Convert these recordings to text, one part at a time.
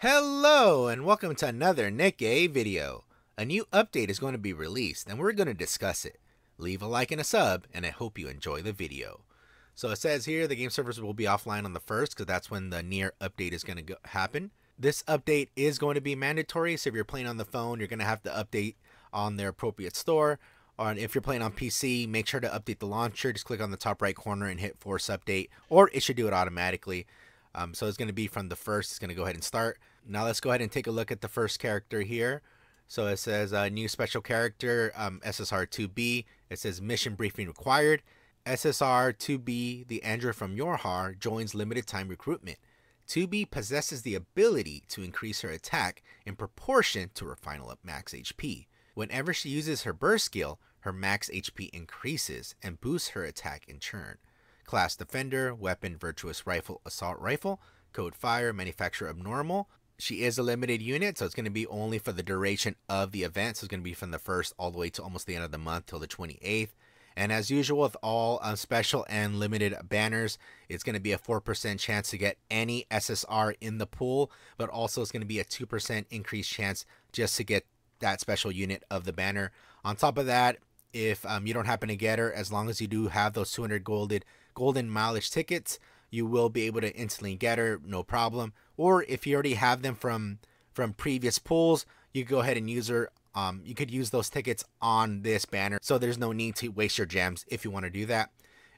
Hello and welcome to another Nikke video. A new update is going to be released and we're going to discuss it. Leave a like and a sub and I hope you enjoy the video. So it says here the game servers will be offline on the 1st because that's when the Nier update is going to happen. This update is going to be mandatory, so if you're playing on the phone you're going to have to update on their appropriate store. Or if you're playing on PC, make sure to update the launcher. Just click on the top right corner and hit force update, or it should do it automatically. So it's going to be from the 1st. It's going to go ahead and start. Now let's go ahead and take a look at the first character here. So it says new special character, SSR2B. It says mission briefing required. SSR2B, the android from YoRHa, joins limited time recruitment. 2B possesses the ability to increase her attack in proportion to her final max HP. Whenever she uses her burst skill, her max HP increases and boosts her attack in turn. Class Defender, Weapon Virtuous Rifle, Assault Rifle, Code Fire, Manufacturer Abnormal. She is a limited unit, so it's going to be only for the duration of the event. So it's going to be from the 1st all the way to almost the end of the month till the 28th. And as usual with all special and limited banners, it's going to be a 4% chance to get any SSR in the pool, but also it's going to be a 2% increased chance just to get that special unit of the banner. On top of that, if you don't happen to get her, as long as you do have those 200 golden mileage tickets, you will be able to instantly get her, no problem. Or if you already have them from previous pools, you can go ahead and use her. You could use those tickets on this banner, so there's no need to waste your gems if you want to do that.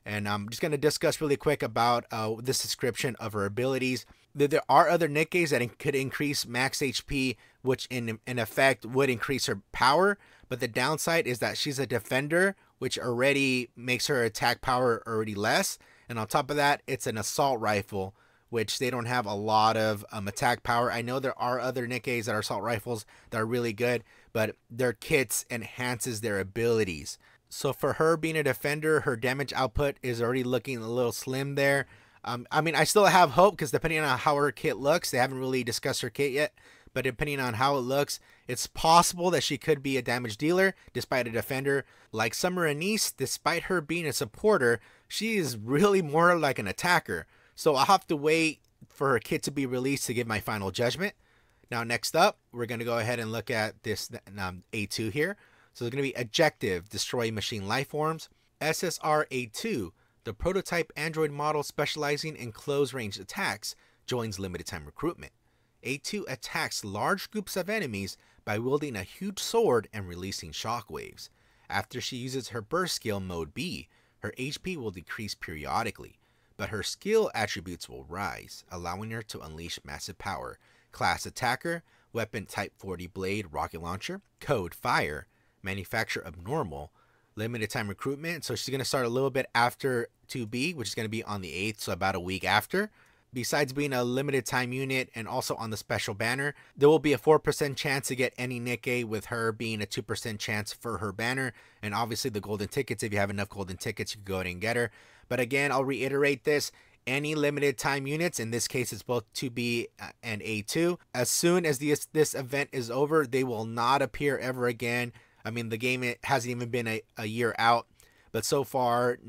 And I'm just going to discuss really quick about this description of her abilities. There are other Nikkes that could increase max HP, which in effect would increase her power. But the downside is that she's a defender, which already makes her attack power already less. And on top of that, it's an assault rifle, which they don't have a lot of attack power. I know there are other Nikkes that are assault rifles that are really good, but their kits enhances their abilities. So for her being a defender, her damage output is already looking a little slim there. I mean, I still have hope because depending on how her kit looks, they haven't really discussed her kit yet, but depending on how it looks, it's possible that she could be a damage dealer despite a defender. Like Summer Anise, despite her being a supporter, she is really more like an attacker. So I'll have to wait for her kit to be released to give my final judgment. Now next up, we're going to go ahead and look at this A2 here. So it's going to be Objective, Destroy Machine Lifeforms. SSR A2, the prototype android model specializing in close-range attacks, joins limited time recruitment. A2 attacks large groups of enemies by wielding a huge sword and releasing shockwaves. After she uses her burst skill mode B, her HP will decrease periodically, but her skill attributes will rise, allowing her to unleash massive power. Class Attacker, Weapon Type 40 Blade Rocket Launcher, Code Fire, Manufacturer Abnormal, limited time recruitment. So she's going to start a little bit after 2B, which is going to be on the 8th, so about a week after. Besides being a limited time unit and also on the special banner, there will be a 4% chance to get any Nikke, with her being a 2% chance for her banner. And obviously the golden tickets, if you have enough golden tickets, you can go ahead and get her. But again, I'll reiterate this. Any limited time units, in this case it's both 2B and A2, as soon as this event is over, they will not appear ever again. I mean, the game, it hasn't even been a year out, but so far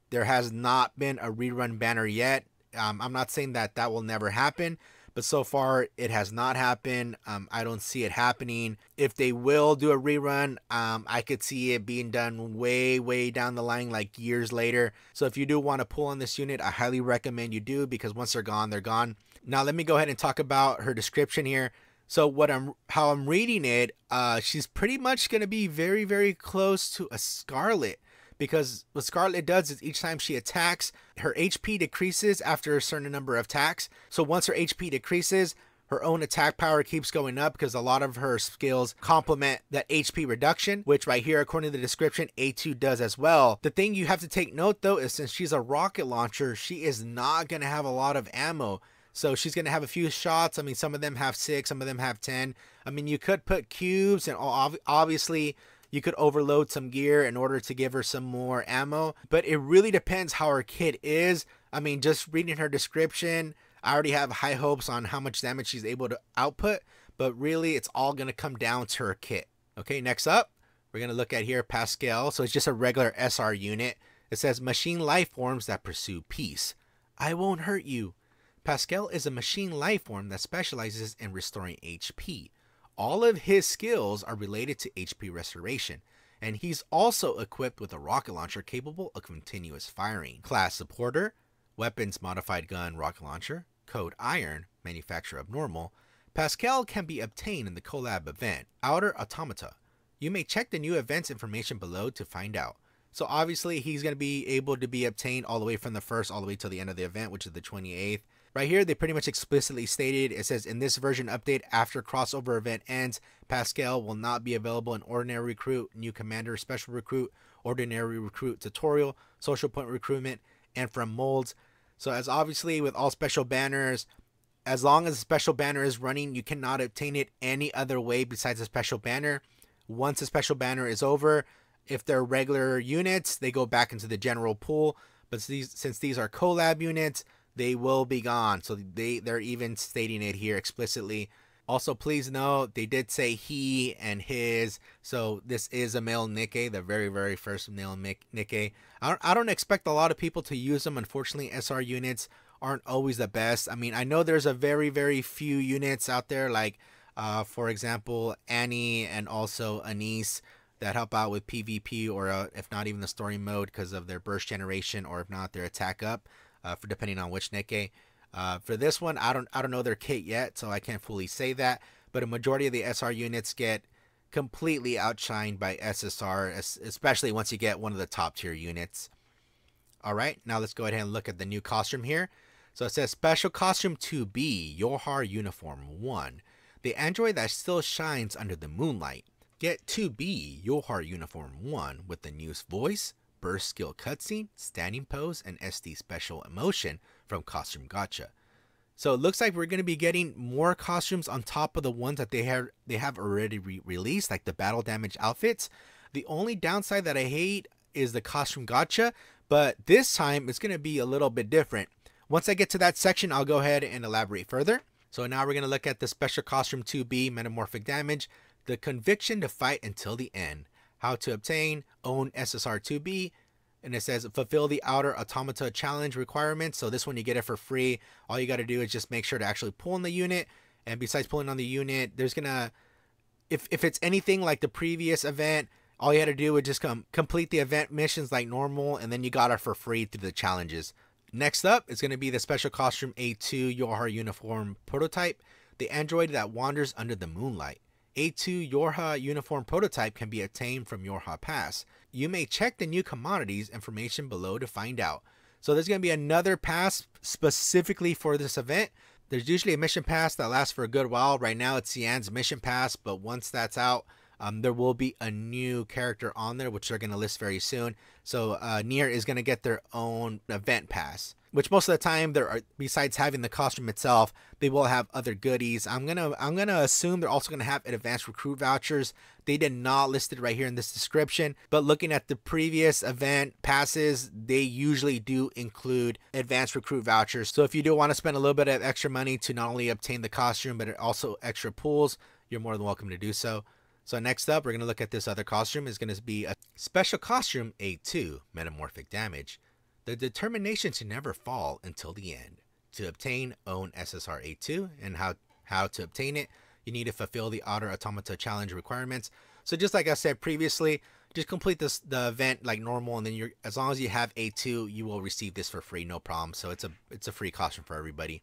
there has not been a rerun banner yet. I'm not saying that that will never happen, but so far it has not happened. I don't see it happening. If they will do a rerun, I could see it being done way down the line, like years later. So if you do want to pull on this unit, I highly recommend you do, because once they're gone, they're gone. Now let me go ahead and talk about her description here. So how I'm reading it, she's pretty much going to be very close to a SCARLET, because what SCARLET does is each time she attacks, her HP decreases after a certain number of attacks. So once her HP decreases, her own attack power keeps going up, because a lot of her skills complement that HP reduction, which right here, according to the description, A2 does as well. The thing you have to take note though is, since she's a rocket launcher, she is not going to have a lot of ammo. So she's going to have a few shots. I mean, some of them have 6, some of them have 10. I mean, you could put cubes, and obviously you could overload some gear in order to give her some more ammo. But it really depends how her kit is. I mean, just reading her description, I already have high hopes on how much damage she's able to output. But really, it's all going to come down to her kit. Okay, next up, we're going to look at here Pascal. So it's just a regular SR unit. It says Machine Life Forms that pursue peace. I won't hurt you. Pascal is a machine life form that specializes in restoring HP. All of his skills are related to HP restoration, and he's also equipped with a rocket launcher capable of continuous firing. Class Supporter, Weapons Modified Gun Rocket Launcher, Code Iron, Manufacture Abnormal. Pascal can be obtained in the collab event, Outer Automata. You may check the new events information below to find out. So obviously he's going to be able to be obtained all the way from the 1st all the way to the end of the event, which is the 28th. Right here, they pretty much explicitly stated, it says, in this version update, after crossover event ends, Pascal will not be available in Ordinary Recruit, New Commander, Special Recruit, Ordinary Recruit Tutorial, Social Point Recruitment, and from Molds. So as obviously with all special banners, as long as the special banner is running, you cannot obtain it any other way besides a special banner. Once a special banner is over, if they're regular units, they go back into the general pool. But since these are collab units, they will be gone. So they're even stating it here explicitly. Also, please note, they did say he and his. So this is a male Nikke, the very, very first male Nikke. I don't expect a lot of people to use them. Unfortunately, SR units aren't always the best. I mean, I know there's a very, very few units out there, like, for example, Annie and also Anise, that help out with PvP or if not even the story mode because of their burst generation, or if not their attack up, for depending on which Nikke. For this one, I don't know their kit yet, so I can't fully say that. But a majority of the SR units get completely outshined by SSR, especially once you get one of the top tier units. All right, now let's go ahead and look at the new costume here. So it says Special Costume 2B, YoRHa Uniform 1, the android that still shines under the moonlight. Get 2B YoRHa Uniform 1 with the newest voice, burst skill cutscene, standing pose, and SD special emotion from Costume Gacha. So it looks like we're going to be getting more costumes on top of the ones that they have already released, like the battle damage outfits. The only downside that I hate is the Costume Gacha, but this time it's going to be a little bit different. Once I get to that section, I'll go ahead and elaborate further. So now we're going to look at the Special Costume 2B Metamorphic Damage, the conviction to fight until the end, how to obtain, own SSR 2B, and it says fulfill the Outer Automata challenge requirements. So this one you get it for free. All you got to do is just make sure to actually pull in the unit, and besides pulling on the unit, there's gonna, if it's anything like the previous event, all you had to do is just complete the event missions like normal, and then you got it for free through the challenges. Next up is going to be the Special Costume A2 YoRHa Uniform Prototype, the android that wanders under the moonlight. A2 YoRHa Uniform Prototype can be obtained from YoRHa Pass. You may check the new commodities information below to find out. So there's going to be another pass specifically for this event. There's usually a mission pass that lasts for a good while. Right now it's Cian's mission pass, but once that's out, there will be a new character on there, which they're going to list very soon. So Nier is going to get their own event pass, which most of the time besides having the costume itself, they will have other goodies. I'm gonna assume they're also gonna have advanced recruit vouchers. They did not list it right here in this description, but looking at the previous event passes, they usually do include advanced recruit vouchers. So if you do want to spend a little bit of extra money to not only obtain the costume, but also extra pools, you're more than welcome to do so. So next up, we're going to look at this other costume. It's going to be a Special Costume A2 Metamorphic Damage, the determination to never fall until the end. To obtain, own SSR A2, and how to obtain it, you need to fulfill the Outer Automata challenge requirements. So just like I said previously, just complete the event like normal, and then as long as you have A2, you will receive this for free, no problem. So it's a free costume for everybody.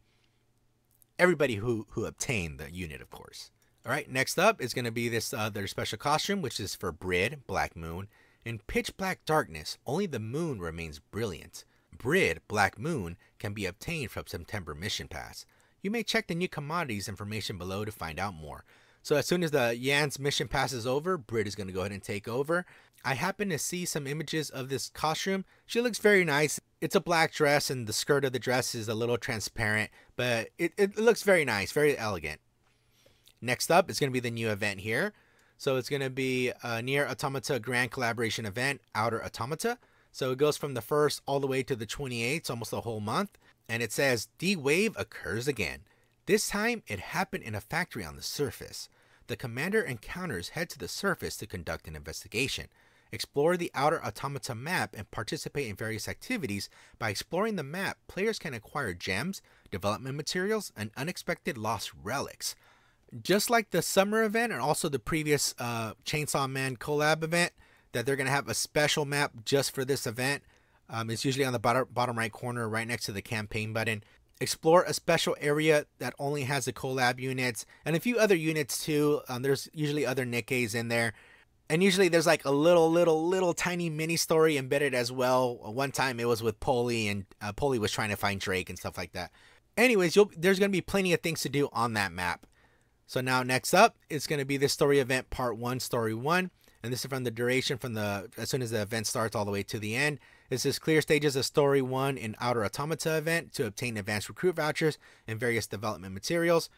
Everybody who obtained the unit, of course. All right, next up is going to be this their special costume, which is for Brid, Black Moon. In pitch black darkness, only the moon remains brilliant. Brid, Black Moon, can be obtained from September Mission Pass. You may check the new commodities information below to find out more. So as soon as the Yan's Mission Pass is over, Brid is going to go ahead and take over. I happen to see some images of this costume. She looks very nice. It's a black dress, and the skirt of the dress is a little transparent, but it looks very nice, very elegant. Next up is going to be the new event here. So it's going to be a Nier Automata Grand Collaboration event, Outer Automata. So it goes from the 1st all the way to the 28th, almost a whole month. And it says, D-Wave occurs again. This time, it happened in a factory on the surface. The commander and counters head to the surface to conduct an investigation. Explore the outer Automata map and participate in various activities. By exploring the map, players can acquire gems, development materials, and unexpected lost relics. Just like the summer event and also the previous Chainsaw Man collab event, that they're going to have a special map just for this event. It's usually on the bottom right corner right next to the campaign button. Explore a special area that only has the collab units and a few other units too. There's usually other Nikkes in there. And usually there's like a little tiny mini story embedded as well. One time it was with Polly, and Polly was trying to find Drake and stuff like that. Anyways, there's going to be plenty of things to do on that map. So now next up, it's going to be the story event part 1, story 1. And this is from the duration from as soon as the event starts all the way to the end. It says clear stages of story 1 in outer Automata event to obtain advanced recruit vouchers and various development materials.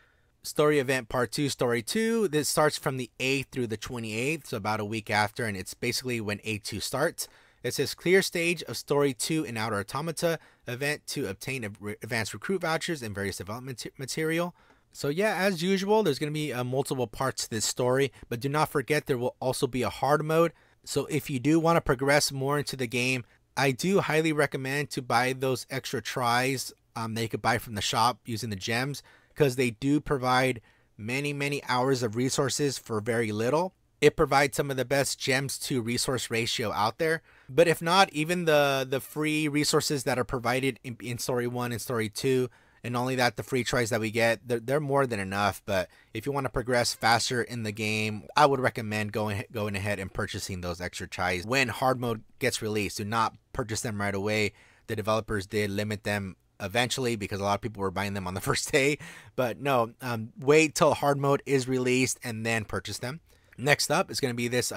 Story event part 2, story 2. This starts from the 8th through the 28th, so about a week after, and it's basically when A2 starts. It says clear stage of story 2 in outer Automata event to obtain advanced recruit vouchers and various development material. So yeah, as usual, there's going to be multiple parts to this story, but do not forget there will also be a hard mode. So if you do want to progress more into the game, I do highly recommend to buy those extra tries that you could buy from the shop using the gems, because they do provide many hours of resources for very little. It provides some of the best gems to resource ratio out there. But if not, even the free resources that are provided in story 1 and story 2, and only that, the free tries that we get, they're more than enough. But if you want to progress faster in the game, I would recommend going ahead and purchasing those extra tries when hard mode gets released. Do not purchase them right away. The developers did limit them eventually because a lot of people were buying them on the first day. But no, wait till hard mode is released and then purchase them. Next up is going to be this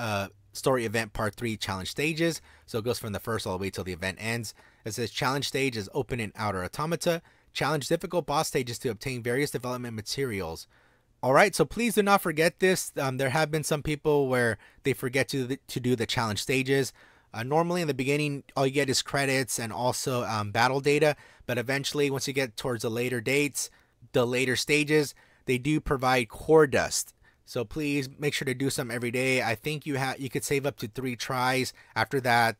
story event part 3 challenge stages. So it goes from the first all the way till the event ends. It says challenge stage is open in outer Automata. Challenge difficult boss stages to obtain various development materials. Alright, so please do not forget this. There have been some people where they forget to do the challenge stages. Normally in the beginning, all you get is credits and also battle data. But eventually, once you get towards the later dates, the later stages, they do provide core dust. So please make sure to do some every day. I think you could save up to 3 tries. After that,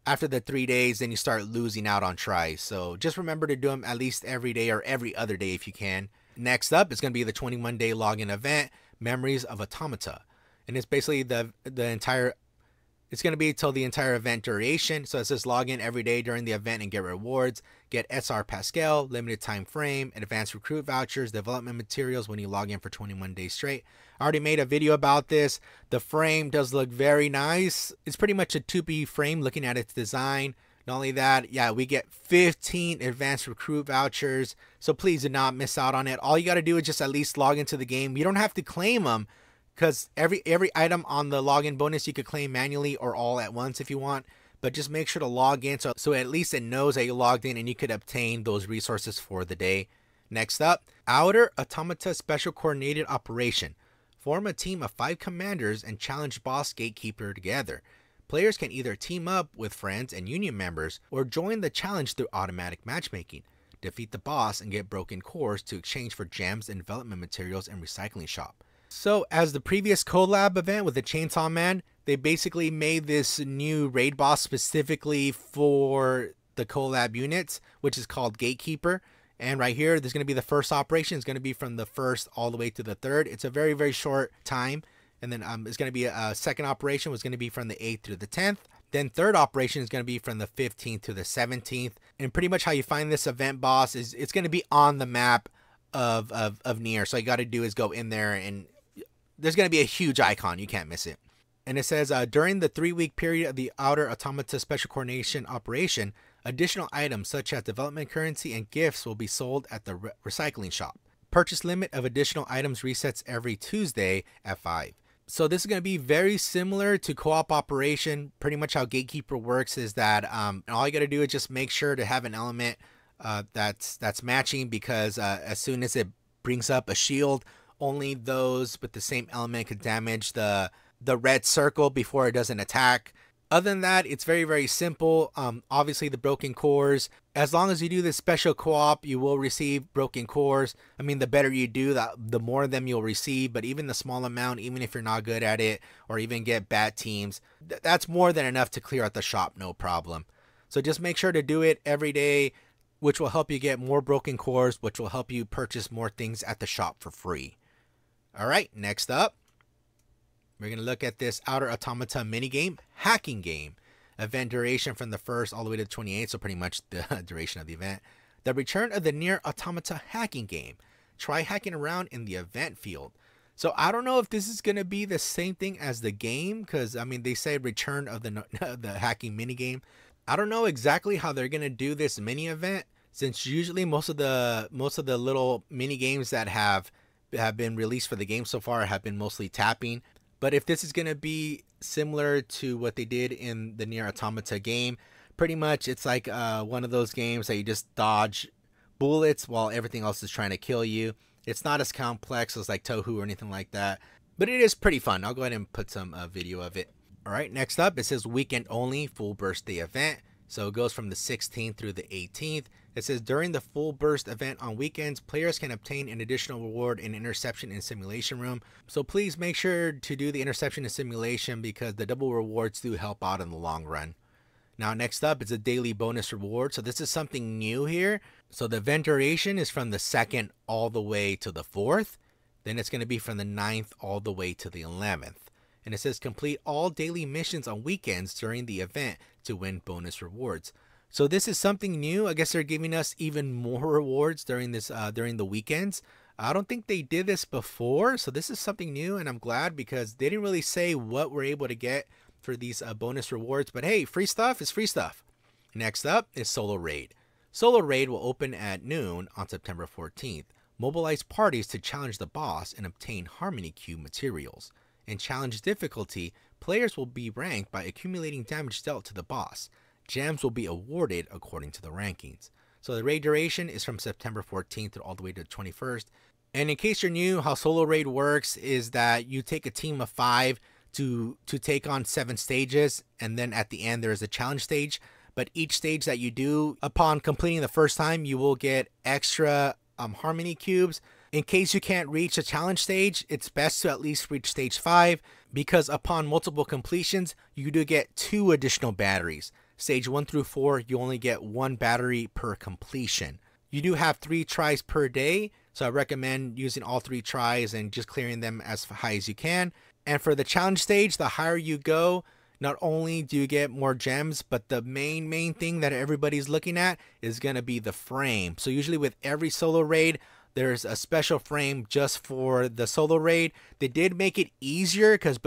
after the 3 days, then you start losing out on tries. So just remember to do them at least every day or every other day if you can. Next up, it's going to be the 21-day login event, Memories of Automata. And it's basically it's going to be till the entire event duration. So it says log in every day during the event and get rewards. Get SR Pascal, limited time frame, advanced recruit vouchers, development materials when you log in for 21 days straight. I already made a video about this. The frame does look very nice. It's pretty much a 2B frame looking at its design. Not only that, yeah, we get 15 advanced recruit vouchers. So please do not miss out on it. All you got to do is just at least log into the game. You don't have to claim them, because every item on the login bonus you could claim manually or all at once if you want. But just make sure to log in so at least it knows that you logged in and you could obtain those resources for the day. Next up, Outer Automata Special Coordinated Operation. Form a team of 5 commanders and challenge boss gatekeeper together. Players can either team up with friends and union members or join the challenge through automatic matchmaking. Defeat the boss and get broken cores to exchange for gems and development materials and recycling shop. So as the previous collab event with the Chainsaw Man, they basically made this new raid boss specifically for the collab units, which is called Gatekeeper. And right here, there's going to be the first operation. It's going to be from the 1st all the way to the 3rd. It's a very short time. And then it's going to be a second operation was going to be from the 8th to the 10th. Then third operation is going to be from the 15th to the 17th. And pretty much how you find this event boss is it's going to be on the map of Nier. So all you got to do is go in there and there's going to be a huge icon. You can't miss it. And it says, during the 3-week period of the Outer Automata Special Coordination Operation, additional items such as development currency and gifts will be sold at the recycling shop. Purchase limit of additional items resets every Tuesday at 5. So this is going to be very similar to co-op operation. Pretty much how Gatekeeper works is that all you got to do is just make sure to have an element that's matching, because as soon as it brings up a shield, only those with the same element could damage the red circle before it doesn't attack. Other than that, it's very, very simple. Obviously, the broken cores, as long as you do this special co-op, you will receive broken cores. I mean, the better you do, the more of them you'll receive. But even the small amount, even if you're not good at it, or even get bad teams, that's more than enough to clear out the shop, no problem. So just make sure to do it every day, which will help you get more broken cores, which will help you purchase more things at the shop for free. All right, next up, we're going to look at this Outer Automata minigame, hacking game. Event duration from the 1st all the way to the 28th, so pretty much the duration of the event. The return of the Nier Automata hacking game. Try hacking around in the event field. So I don't know if this is going to be the same thing as the game, because I mean they say return of the hacking minigame. I don't know exactly how they're going to do this mini event, since usually most of the little mini games that have been released for the game so far have been mostly tapping. But if this is going to be similar to what they did in the Nier Automata game, pretty much it's like one of those games that you just dodge bullets while everything else is trying to kill you. It's not as complex as like Touhou or anything like that, but it is pretty fun. I'll go ahead and put some video of it. All right, next up, it says weekend only full birthday event. So it goes from the 16th through the 18th. It says during the full burst event on weekends, players can obtain an additional reward in interception and simulation room. So please make sure to do the interception and simulation, because the double rewards do help out in the long run. Now next up is a daily bonus reward. So this is something new here. So the event duration is from the 2nd all the way to the 4th. Then it's going to be from the 9th all the way to the 11th. And it says complete all daily missions on weekends during the event to win bonus rewards. So this is something new. I guess they're giving us even more rewards during this during the weekends. I don't think they did this before, so this is something new, and I'm glad, because they didn't really say what we're able to get for these bonus rewards. But hey, free stuff is free stuff. Next up is Solo Raid. Solo Raid will open at noon on September 14th. Mobilize parties to challenge the boss and obtain Harmony Cube materials. In challenge difficulty, players will be ranked by accumulating damage dealt to the boss. Gems will be awarded according to the rankings. So the raid duration is from September 14th all the way to the 21st. And in case you're new, how Solo Raid works is that you take a team of 5 to take on 7 stages, and then at the end there is a challenge stage. But each stage that you do, upon completing the first time, you will get extra Harmony Cubes. In case you can't reach a challenge stage, it's best to at least reach stage 5, because upon multiple completions, you do get 2 additional batteries. Stage 1 through 4, you only get 1 battery per completion. You do have 3 tries per day, so I recommend using all 3 tries and just clearing them as high as you can. And for the challenge stage, the higher you go, not only do you get more gems, but the main thing that everybody's looking at is going to be the frame. So usually with every solo raid, there's a special frame just for the solo raid. They did make it easier, because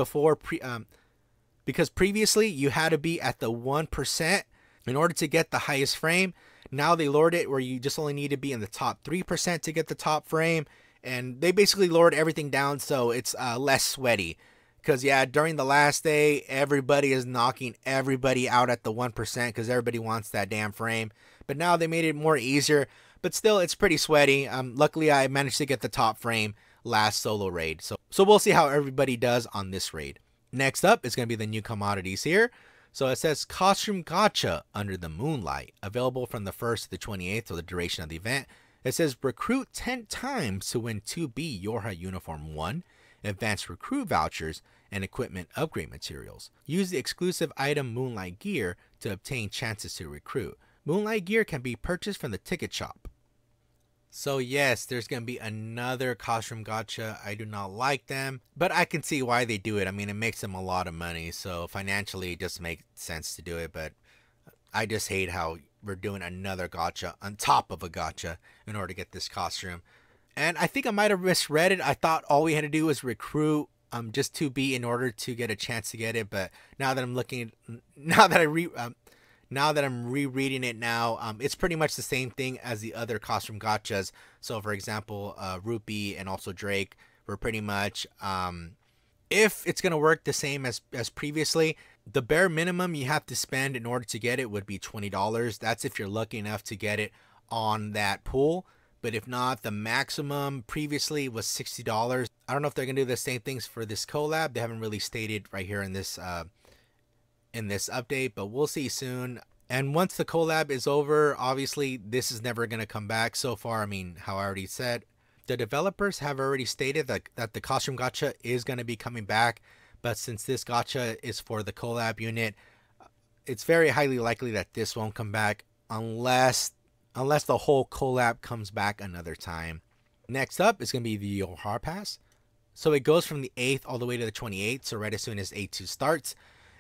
because previously you had to be at the 1% in order to get the highest frame. Now they lowered it where you just only need to be in the top 3% to get the top frame. And they basically lowered everything down so it's less sweaty. Because yeah, during the last day, everybody is knocking everybody out at the 1% because everybody wants that damn frame. But now they made it more easier. But still, it's pretty sweaty. Luckily, I managed to get the top frame last solo raid. So we'll see how everybody does on this raid. Next up is going to be the new commodities here. So it says Costume Gacha under the Moonlight, available from the 1st to the 28th, or the duration of the event. It says recruit 10 times to win 2B YoRHa Uniform 1, advanced recruit vouchers, and equipment upgrade materials. Use the exclusive item Moonlight Gear to obtain chances to recruit. Moonlight Gear can be purchased from the ticket shop. So yes, there's going to be another costume gacha. I do not like them, but I can see why they do it. I mean, it makes them a lot of money, so financially it just makes sense to do it, but I just hate how we're doing another gacha on top of a gacha in order to get this costume. And I think I might have misread it. I thought all we had to do was recruit just 2B in order to get a chance to get it, but now that I'm looking, now that I'm rereading it now, it's pretty much the same thing as the other costume gachas. So for example, Rupee and also Drake were pretty much, if it's going to work the same as previously, the bare minimum you have to spend in order to get it would be $20. That's if you're lucky enough to get it on that pool. But if not, the maximum previously was $60. I don't know if they're going to do the same things for this collab. They haven't really stated right here in this in this update, but we'll see soon. And once the collab is over, obviously this is never going to come back so far. I mean, how I already said, the developers have already stated that the costume gacha is going to be coming back, but since this gacha is for the collab unit, it's very highly likely that this won't come back unless the whole collab comes back another time. Next up is going to be the YoRHa pass. So it goes from the 8th all the way to the 28th, so right as soon as A2 starts.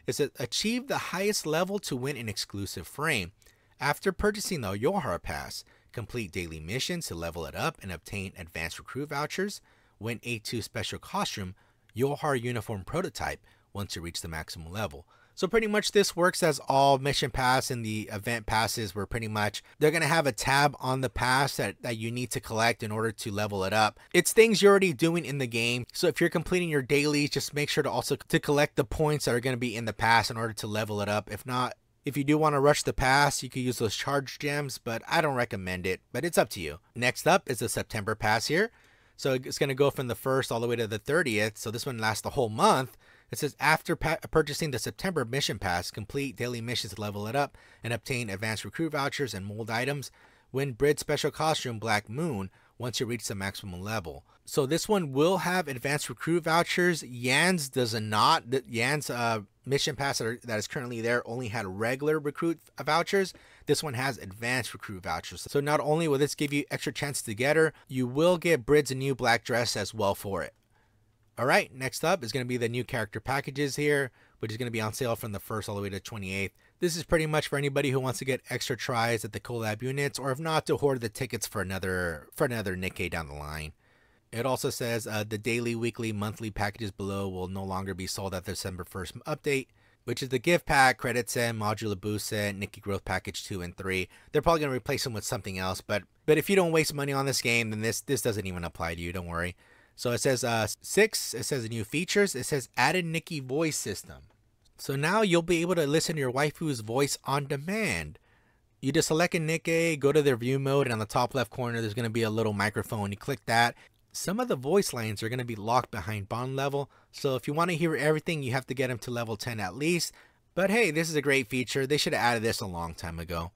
It says achieve the highest level to win an exclusive frame. After purchasing the YoRHa pass, complete daily missions to level it up and obtain advanced recruit vouchers, win A2 special costume, YoRHa uniform prototype once you reach the maximum level. So pretty much this works as all mission pass and the event passes, where pretty much they're going to have a tab on the pass that you need to collect in order to level it up. It's things you're already doing in the game. So if you're completing your dailies, just make sure to also collect the points that are going to be in the pass in order to level it up. If not, if you do want to rush the pass, you could use those charge gems, but I don't recommend it, but it's up to you. Next up is the September pass here. So it's going to go from the 1st all the way to the 30th. So this one lasts the whole month. It says after purchasing the September mission pass, complete daily missions to level it up and obtain advanced recruit vouchers and mold items. Win Brid special costume Black Moon once you reach the maximum level. So this one will have advanced recruit vouchers. Yan's does not. Yan's mission pass that is currently there only had regular recruit vouchers. This one has advanced recruit vouchers. So not only will this give you extra chances to get her, you will get Brid's new black dress as well for it. Alright, next up is going to be the new character packages here, which is going to be on sale from the 1st all the way to 28th. This is pretty much for anybody who wants to get extra tries at the collab units, or if not, to hoard the tickets for another Nikke down the line. It also says the daily, weekly, monthly packages below will no longer be sold at the December 1st update, which is the gift pack, credit set, modular boost set, Nikke growth package 2 and 3. They're probably going to replace them with something else, but if you don't waste money on this game, then this doesn't even apply to you, don't worry. So it says 6, it says new features, it says added Nikke voice system. So now you'll be able to listen to your waifu's voice on demand. You just select a Nikke, go to their view mode, and on the top left corner there's going to be a little microphone. You click that. Some of the voice lines are going to be locked behind bond level, so if you want to hear everything, you have to get them to level 10 at least. But hey, this is a great feature. They should have added this a long time ago.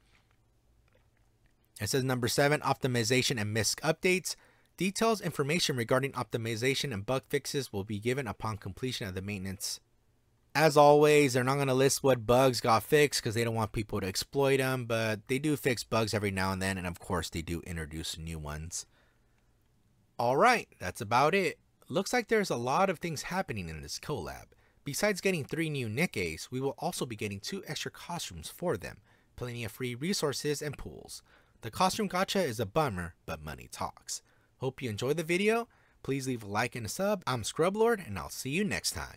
It says number 7, optimization and Misc updates. Details information regarding optimization and bug fixes will be given upon completion of the maintenance. As always, they're not going to list what bugs got fixed because they don't want people to exploit them, but they do fix bugs every now and then, and of course they do introduce new ones. Alright, that's about it. Looks like there's a lot of things happening in this collab. Besides getting 3 new Nikkes, we will also be getting 2 extra costumes for them, plenty of free resources and pools. The costume gacha is a bummer, but money talks. Hope you enjoyed the video. Please leave a like and a sub. I'm Scrublord, and I'll see you next time.